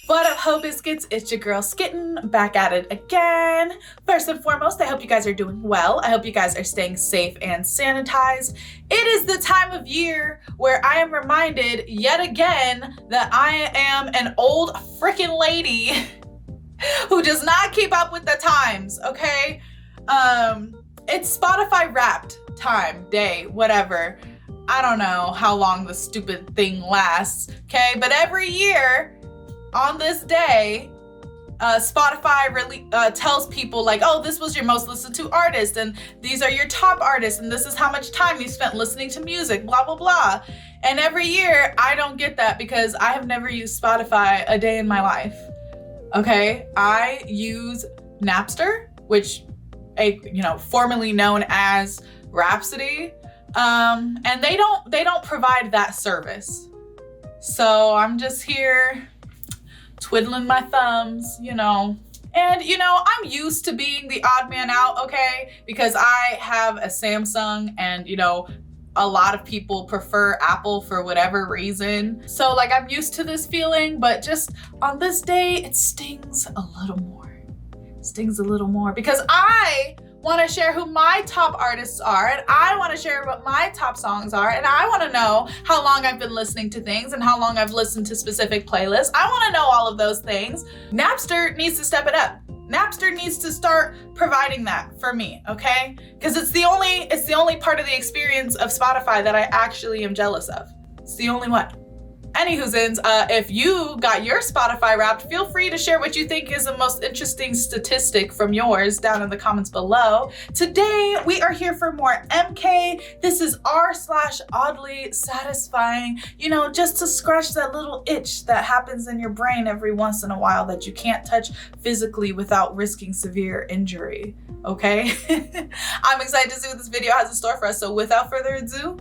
What up, Ho Biscuits? It's your girl Skitten, back at it again. First and foremost, I hope you guys are doing well. I hope you guys are staying safe and sanitized. It is the time of year where I am reminded yet again that I am an old freaking lady who does not keep up with the times, okay? It's Spotify Wrapped time, day, whatever. I don't know how long the stupid thing lasts, okay? But every year, on this day, Spotify tells people like, oh, this was your most listened to artist, and these are your top artists, and this is how much time you spent listening to music, blah, blah, blah. And every year, I don't get that because I have never used Spotify a day in my life, okay? I use Napster, which, formerly known as Rhapsody, and they don't provide that service. So I'm just here twiddling my thumbs, And, I'm used to being the odd man out, okay? Because I have a Samsung and, a lot of people prefer Apple for whatever reason. So, I'm used to this feeling, but just on this day, it stings a little more. It stings a little more because I want to share who my top artists are, and I want to share what my top songs are, and I want to know how long I've been listening to things and how long I've listened to specific playlists. I want to know all of those things. Napster needs to step it up. Napster needs to start providing that for me, okay? Because it's the only part of the experience of Spotify that I actually am jealous of. It's the only one. Anywhoozins, if you got your Spotify Wrapped, feel free to share what you think is the most interesting statistic from yours down in the comments below. Today, we are here for more EmKay. This is r/OddlySatisfying, just to scratch that little itch that happens in your brain every once in a while that you can't touch physically without risking severe injury, okay? I'm excited to see what this video has in store for us, so without further ado,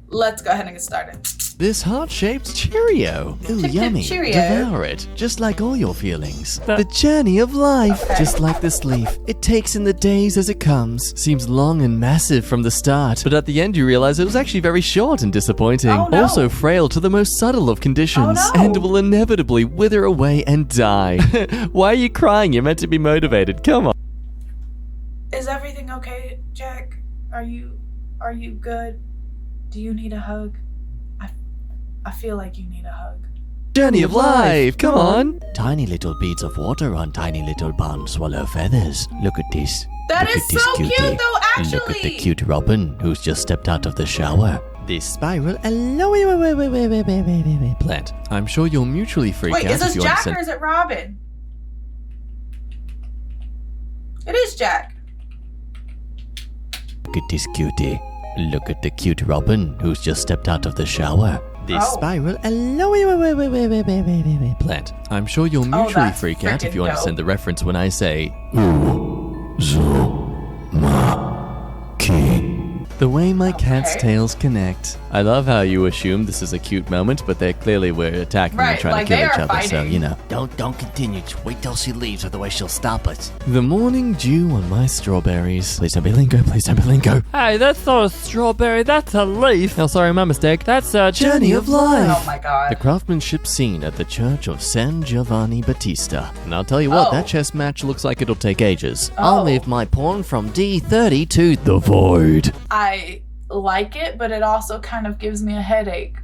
let's go ahead and get started. This heart-shaped Cheerio. Ooh, yummy. Cheerio. Devour it, just like all your feelings. The journey of life, Okay. just like this leaf. It takes in the days as it comes. Seems long and massive from the start, but at the end you realize it was actually very short and disappointing. Oh, no. Also frail to the most subtle of conditions, Oh, no. and will inevitably wither away and die. Why are you crying? You're meant to be motivated. Come on. Is everything okay, Jack? Are you good? Do you need a hug? I feel like you need a hug. Journey of life, come on! Tiny little beads of water on tiny little barn swallow feathers. Look at this. That Look is at this so cutie. cute though, actually. Look at the cute robin who's just stepped out of the shower. This spiral wait, plant. I'm sure you'll mutually freak Wait, out is this if you Jack understand. or is it Robin? It is Jack. Look at this cutie. Look at the cute robin who's just stepped out of the shower. This spiral wait, plant. I'm sure you'll mutually that's freak out if frickin' you understand dope. the reference when I say Uzumaki. The way my cat's Okay. tails connect. I love how you assume this is a cute moment, but they clearly were attacking and Right, trying like to kill they each are other, so fighting. Don't continue. Just wait till she leaves, otherwise she'll stop us. The morning dew on my strawberries. Please don't be lingo, please don't be lingo. Hey, that's not a strawberry, that's a leaf. Oh, sorry, my mistake. That's a Journey of life. Oh my god. The craftsmanship scene at the Church of San Giovanni Battista. And I'll tell you what, Oh. that chess match looks like it'll take ages. Oh. I'll move my pawn from D30 to the void. I like it, but it also kind of gives me a headache.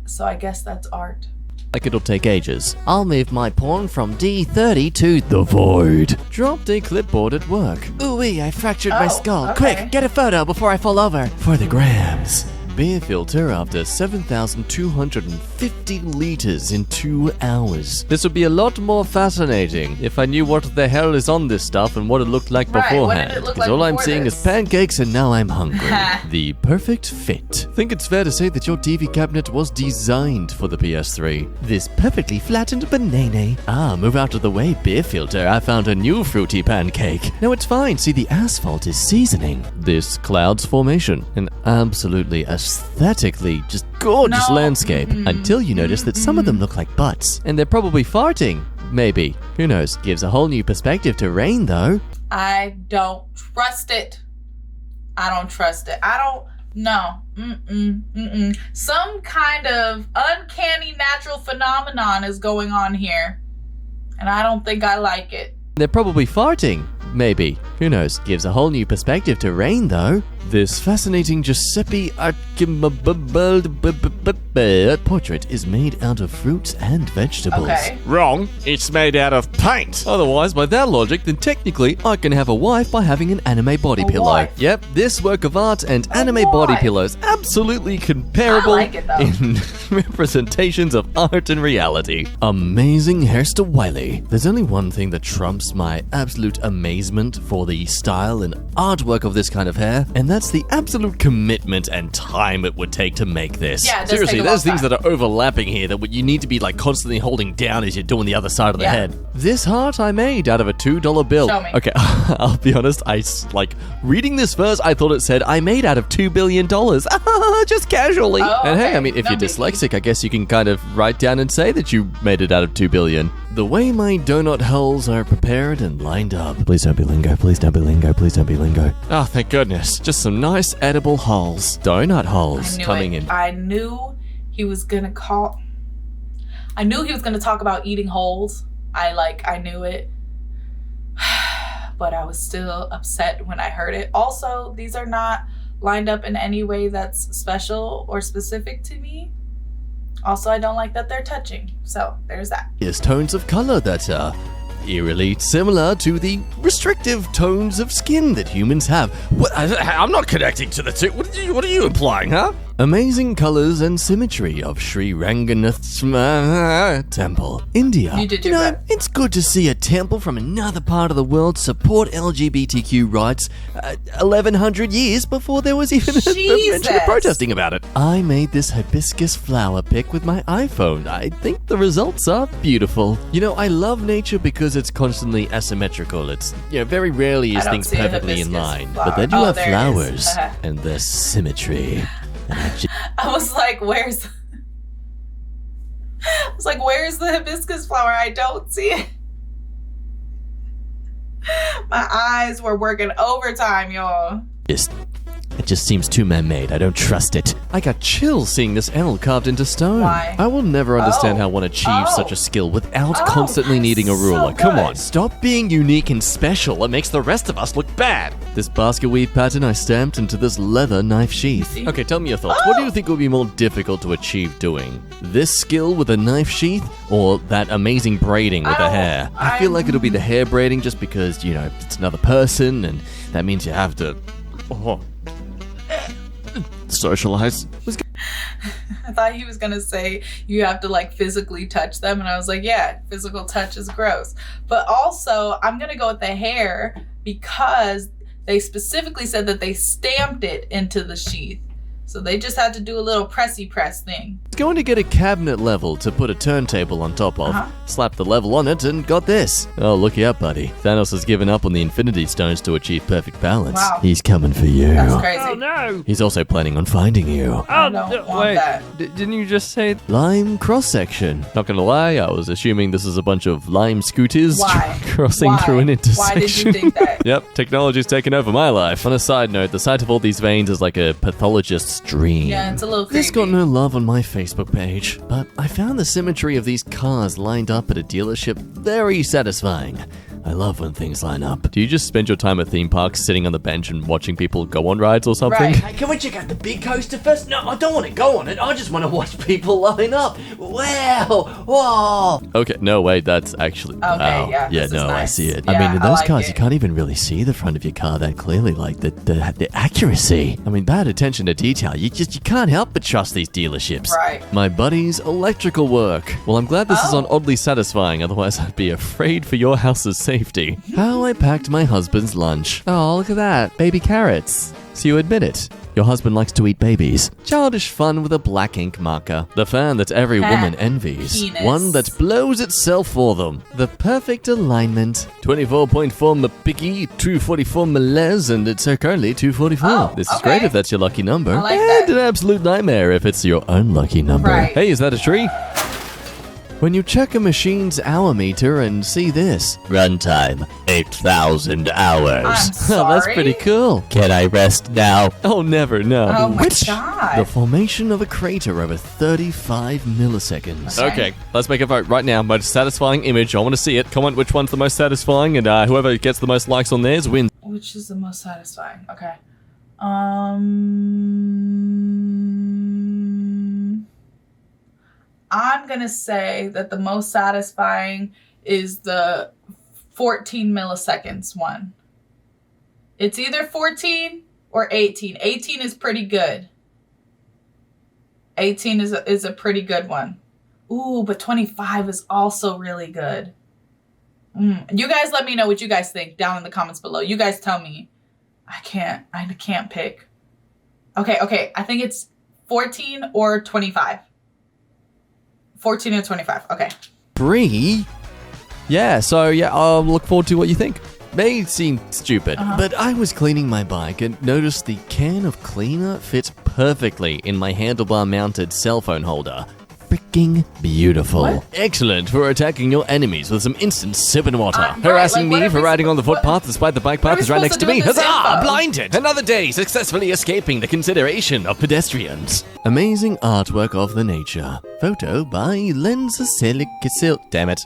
So I guess that's art. Like it'll take ages. I'll move my pawn from D30 to the void. Dropped a clipboard at work. Ooh-wee, I fractured my Oh, skull. okay. Quick, get a photo before I fall over. For the grams. Beer filter after 7,250 liters in 2 hours. This would be a lot more fascinating if I knew what the hell is on this stuff and what it looked like Right, what did beforehand. it look Because like all I'm before seeing this? is pancakes and now I'm hungry. The perfect fit. Think it's fair to say that your TV cabinet was designed for the PS3. This perfectly flattened banana. Ah, move out of the way, beer filter. I found a new fruity pancake. No, it's fine. See, the asphalt is seasoning. This clouds formation. An absolutely aesthetically just gorgeous No. landscape. Until you notice that some of them look like butts. And they're probably farting. Maybe. Who knows? Gives a whole new perspective to rain, though. I don't trust it. I don't trust it. I No. Some kind of uncanny natural phenomenon is going on here. And I don't think I like it. They're probably farting. Maybe. Who knows? Gives a whole new perspective to rain, though. This fascinating Giuseppe portrait is made out of fruits and vegetables. Okay. Wrong. It's made out of paint. Otherwise, by that logic, then technically I can have a wife by having an anime body pillow. wife. Yep, this work of art and anime body pillows absolutely comparable I like it, though. in representations of art and reality. Amazing hairstyle Wiley. There's only one thing that trumps my absolute amazement for the style and artwork of this kind of hair, and that's the absolute commitment and time it would take to make this. Yeah, it does seriously, take a there's long things time. that are overlapping here that you need to be like constantly holding down as you're doing the other side of the head. This heart I made out of a $2 bill. Show me. Okay, I'll be honest, reading this verse, I thought it said I made out of $2 billion. Just casually. Oh, And hey, okay. I mean, if No you're biggie. dyslexic, I guess you can kind of write down and say that you made it out of 2 billion. The way my donut holes are prepared and lined up. Please don't be lingo, please don't be lingo, please don't be lingo. Oh, thank goodness. Just some nice edible holes. Donut holes coming in. I knew he was gonna talk about eating holes. I knew it. But I was still upset when I heard it. Also, these are not lined up in any way that's special or specific to me. Also, I don't like that they're touching. So, there's that. Is tones of color that are eerily similar to the restrictive tones of skin that humans have. I'm not connecting to the two. What are you implying, huh? Amazing colors and symmetry of Sri Ranganath's temple, India. You did your best. It's good to see a temple from another part of the world support LGBTQ rights 1100 years before there was even a mention of protesting about it. I made this hibiscus flower pic with my iPhone. I think the results are beautiful. I love nature because it's constantly asymmetrical. It's, very rarely is I don't things see a perfectly in hibiscus line. flower. But then you Oh, have there it is. flowers and their symmetry. I was like, where's the hibiscus flower? I don't see it. My eyes were working overtime, y'all. It just seems too man-made. I don't trust it. I got chills seeing this L carved into stone. Why? I will never understand how one achieves such a skill without constantly needing a ruler. so Come good. on, stop being unique and special. It makes the rest of us look bad. This basket weave pattern I stamped into this leather knife sheath. Okay, tell me your thoughts. What do you think would be more difficult to achieve doing? This skill with a knife sheath or that amazing braiding with the hair? I feel like it'll be the hair braiding just because, it's another person and that means you have to... socialize. I thought he was gonna say you have to physically touch them, and I was like, yeah, physical touch is gross. But also, I'm gonna go with the hair because they specifically said that they stamped it into the sheath. So they just had to do a little pressy press thing. It's going to get a cabinet level to put a turntable on top of. Slap the level on it and got this. Oh, looky up, buddy. Thanos has given up on the Infinity Stones to achieve perfect balance. Wow. He's coming for you. That's crazy. Oh no! He's also planning on finding you. I don't want wait. that. Didn't you just say? Lime cross-section. Not gonna lie, I was assuming this is a bunch of lime scooters Why? crossing Why? through an Why intersection. did you think that? Yep, technology's taken over my life. On a side note, the sight of all these veins is like a pathologist's dream. Yeah, it's a little creepy. This got no love on my Facebook page, but I found the symmetry of these cars lined up at a dealership very satisfying. I love when things line up. Do you just spend your time at theme parks sitting on the bench and watching people go on rides or something? Right. Hey, can we check out the big coaster first? No, I don't want to go on it. I just want to watch people line up. Wow! Whoa! Okay, no, wait, that's actually... wow. yeah, Yeah, this is no, I nice. see it. Yeah, I mean, in I those like cars, it. you can't even really see the front of your car that clearly, like the accuracy. I mean, that attention to detail, you can't help but trust these dealerships. Right. My buddy's electrical work. Well, I'm glad this is on Oddly Satisfying, otherwise I'd be afraid for your house's safety. How I packed my husband's lunch. Oh, look at that. Baby carrots. So you admit it. Your husband likes to eat babies. Childish fun with a black ink marker. The fan that every woman envies. Penis. One that blows itself for them. The perfect alignment. 24.4 mpicky, 244 melez, and it's currently 244. Oh, This is okay. great if that's your lucky number. I like and that. an absolute nightmare if it's your unlucky number. Right. Hey, is that a tree? when you check a machine's hour meter and see this. Runtime, 8,000 hours. I'm sorry. That's pretty cool. Can I rest now? Oh, never, no. Oh my god. The formation of a crater over 35 milliseconds. Okay, let's make a vote right now. Most satisfying image. I want to see it. Comment which one's the most satisfying, and whoever gets the most likes on theirs wins. Which is the most satisfying? Okay. I'm gonna say that the most satisfying is the 14 milliseconds one. It's either 14 or 18. 18 is pretty good. 18 is a pretty good one. Ooh, but 25 is also really good. You guys let me know what you guys think down in the comments below. You guys tell me. I can't pick. Okay. I think it's 14 or 25. 14 or 25. Okay. Bree? Yeah, so I'll look forward to what you think. May seem stupid, but I was cleaning my bike and noticed the can of cleaner fits perfectly in my handlebar mounted cell phone holder. Freaking beautiful. What? Excellent for attacking your enemies with some instant sipping water. Right, Harassing like, me for riding on the footpath despite the bike path is right next to me. Huzzah! Blinded! Another day successfully escaping the consideration of pedestrians. Amazing artwork of the nature. Photo by Lenza. Damn it.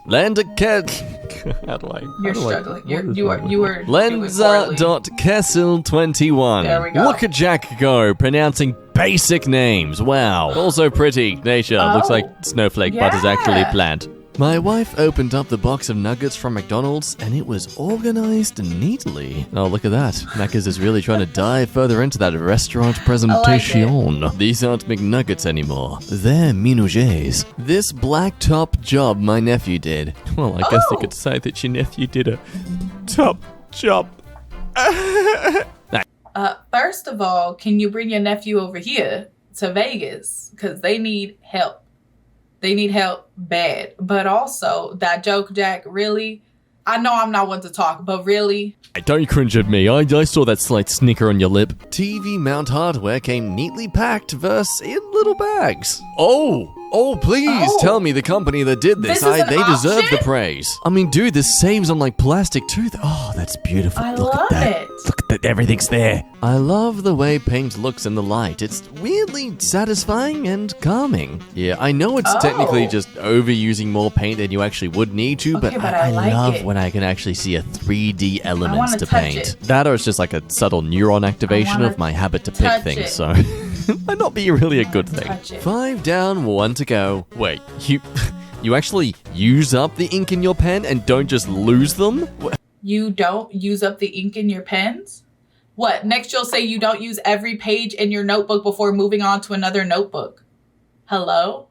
How do I? You're struggling. You were Lenza.Kessel21. There we go. Look at Jack go, pronouncing basic names. Wow. Also pretty. Nature. Looks like snowflake, but is actually plant. My wife opened up the box of nuggets from McDonald's and it was organized neatly. Oh, look at that. Macca's is really trying to dive further into that restaurant presentation. These aren't McNuggets anymore. They're minouges. This black top job my nephew did. Well, I guess you could say that your nephew did a top job. First of all, can you bring your nephew over here to Vegas? Because they need help. They need help bad. But also, that joke, Jack, really? I know I'm not one to talk, but really? Don't cringe at me. I saw that slight snicker on your lip. TV mount hardware came neatly packed versus in little bags. Oh, please tell me the company that did this. This is They an deserve option? the praise. I mean, dude, this saves on like plastic tooth. Oh, that's beautiful. I Look love at that. it. Look at that. Everything's there. I love the way paint looks in the light. It's weirdly satisfying and calming. Yeah, I know it's technically just overusing more paint than you actually would need to, but I like love it. when I can actually see a 3D elements wanna to touch paint. it. That or it's just like a subtle neuron activation wanna of my habit to pick touch things, it. so might not be really a good thing. touch it. 5 down, 1 to go. Wait, you actually use up the ink in your pen and don't just lose them? You don't use up the ink in your pens? What? Next you'll say you don't use every page in your notebook before moving on to another notebook. Hello?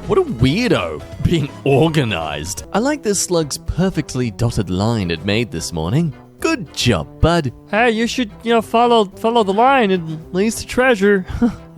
What a weirdo, being organized. I like this slug's perfectly dotted line it made this morning. Good job, bud. Hey, you should, follow the line. It leads to treasure.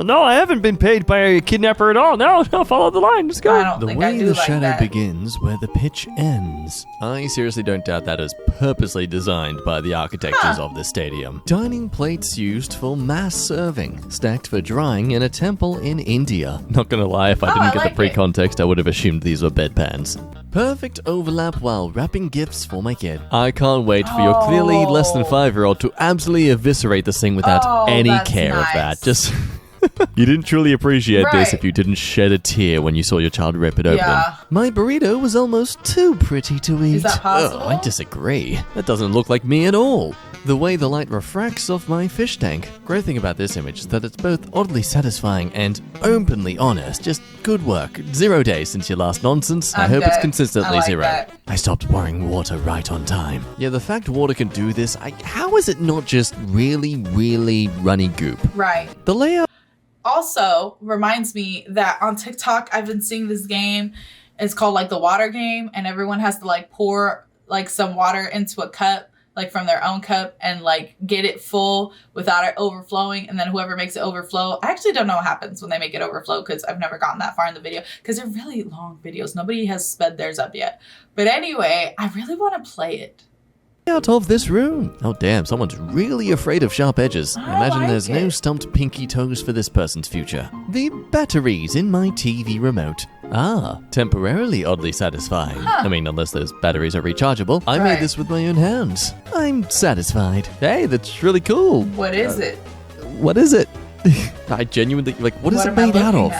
No, I haven't been paid by a kidnapper at all. No, follow the line. Let's I go. don't The think I way do the like shadow that. begins where the pitch ends. I seriously don't doubt that is purposely designed by the architectures of this stadium. Dining plates used for mass serving, stacked for drying in a temple in India. Not gonna lie, if I didn't I get like the pre-context, I would have assumed these were bedpans. Perfect overlap while wrapping gifts for my kid. I can't wait for your clearly less than 5-year-old to absolutely eviscerate this thing without any that's care of nice. that. Just... You didn't truly appreciate this Right. if you didn't shed a tear when you saw your child rip it open. Yeah. My burrito was almost too pretty to eat. Is that possible? Oh, I disagree. That doesn't look like me at all. The way the light refracts off my fish tank. Great thing about this image is that it's both oddly satisfying and openly honest. Just good work. 0 days since your last nonsense. I I'm hope it's dead. consistently I like 0. that. I stopped pouring water right on time. Yeah, the fact water can do this, how is it not just really, really runny goop? Right. The layout. Also reminds me that on TikTok, I've been seeing this game. It's called like the water game, and everyone has to like pour like some water into a cup, like from their own cup, and like get it full without it overflowing. And then whoever makes it overflow, I actually don't know what happens when they make it overflow because I've never gotten that far in the video because they're really long videos. Nobody has sped theirs up yet. But anyway, I really want to play it. Out of this room. Oh damn, someone's really afraid of sharp edges. I Imagine like there's no it. stumped pinky toes for this person's future. The batteries in my TV remote. Ah, temporarily oddly satisfying. I mean, unless those batteries are rechargeable. I made this with my own hands. I'm satisfied. Hey, that's really cool. What is it? What is it? I genuinely, like, what is it made out of?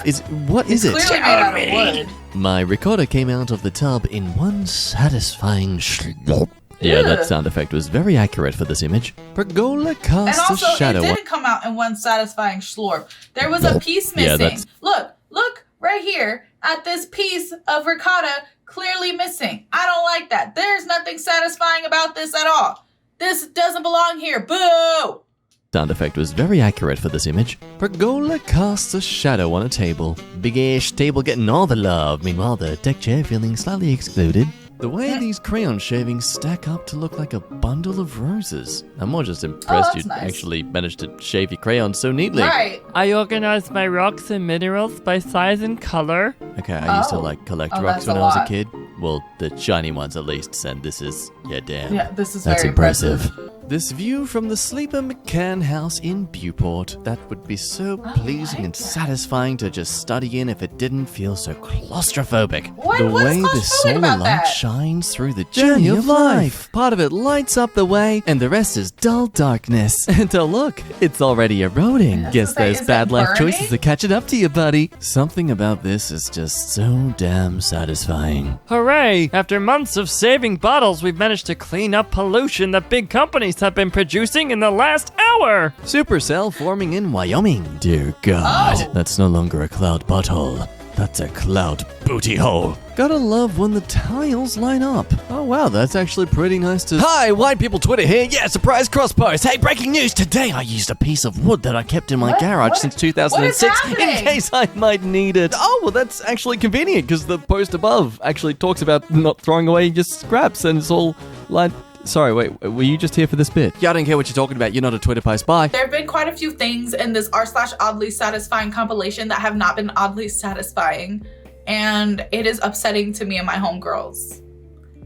What is it? Clearly made out of wood. My recorder came out of the tub in one satisfying slop. Yeah, that sound effect was very accurate for this image. Pergola And casts also, a shadow. it didn't come out in one satisfying slurp. There was a piece missing. Look right here at this piece of ricotta clearly missing. I don't like that. There's nothing satisfying about this at all. This doesn't belong here. Boo! Sound effect was very accurate for this image. Pergola casts a shadow on a table. Big-ish table getting all the love. Meanwhile, the deck chair feeling slightly excluded. The way these crayon shavings stack up to look like a bundle of roses. I'm more just impressed you actually managed to shave your crayons so neatly. Right. I organized my rocks and minerals by size and color. Okay, I used to like collect rocks that's when a I was a lot. kid. Well, the shiny ones at least, and this is, yeah, damn. Yeah, this is That's very impressive. This view from the Sleeper McCann house in Beauport, that would be so pleasing and satisfying to just study in if it didn't feel so claustrophobic. What the is way the claustrophobic solar about light that? shines through the journey of life. Part of it lights up the way, and the rest is dull darkness. And oh look, it's already eroding. Guess say, those is bad it life burning? choices are catching up to you, buddy. Something about this is just so damn satisfying. Hooray! After months of saving bottles, we've managed to clean up pollution that big companies have been producing in the last hour! Supercell forming in Wyoming. Dear God, that's no longer a cloud butthole. That's a cloud booty hole. Gotta love when the tiles line up. Oh wow, that's actually pretty nice to— Hi, White People Twitter here. Yeah, surprise cross post. Hey, breaking news. Today I used a piece of wood that I kept in my garage since 2006 in happening? case I might need it. Oh, well that's actually convenient because the post above actually talks about not throwing away your scraps and it's all like— Sorry, wait, were you just here for this bit? Yeah, I don't care what you're talking about. You're not a Twitter post. Bye. There have been quite a few things in this r/oddly satisfying compilation that have not been oddly satisfying. And it is upsetting to me and my homegirls.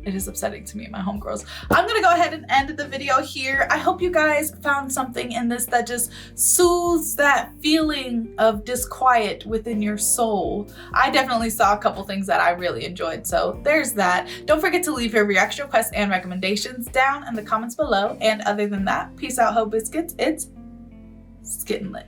It is upsetting to me and my homegirls. I'm gonna go ahead and end the video here. I hope you guys found something in this that just soothes that feeling of disquiet within your soul. I definitely saw a couple things that I really enjoyed, so there's that. Don't forget to leave your reaction requests and recommendations down in the comments below. And other than that, peace out, Ho Biscuits. It's Skittin' Lit.